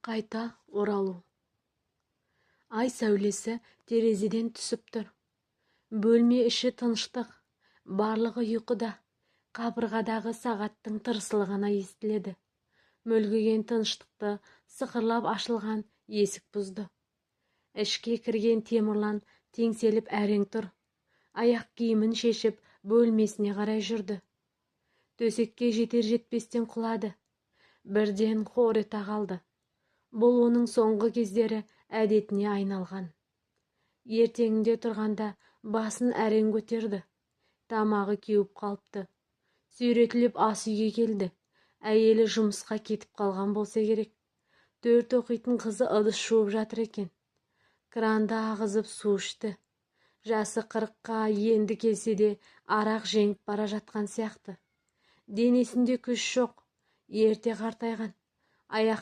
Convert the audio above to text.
Қайта оралу. Ай сәулесі терезеден түсіп тұр. Бөлме іші тыныштық, барлығы ұйқыда. Қабырғадағы сағаттың тырсылы ғана естіледі. Мүлгіген тыныштықты сықырлап ашылған есік бұзды. Ішке кірген Темірлан теңселіп әрең тұр. Аяқ киімін шешіп бөлмесіне қарай жүрді. Төсекке жетер-жетпестен құлады. Бірден қор ете қалды. Бұл оның соңғы кездері әдетіне айналған. Ертеңінде тұрғанда басын әрең көтерді. Тамағы кеуіп қалыпты. Сүйретіліп ас үйге келді. Әйелі жұмысқа кетіп қалған болса керек. 4 оқитын қызы ыдыс жуып жатыр екен. Кранды ағызып су ішті. Жасы 40-қа енді келсе де арақ жеңіп бара жатқан сияқты. Денесінде күш жоқ. Ерте қартайған. Аяқ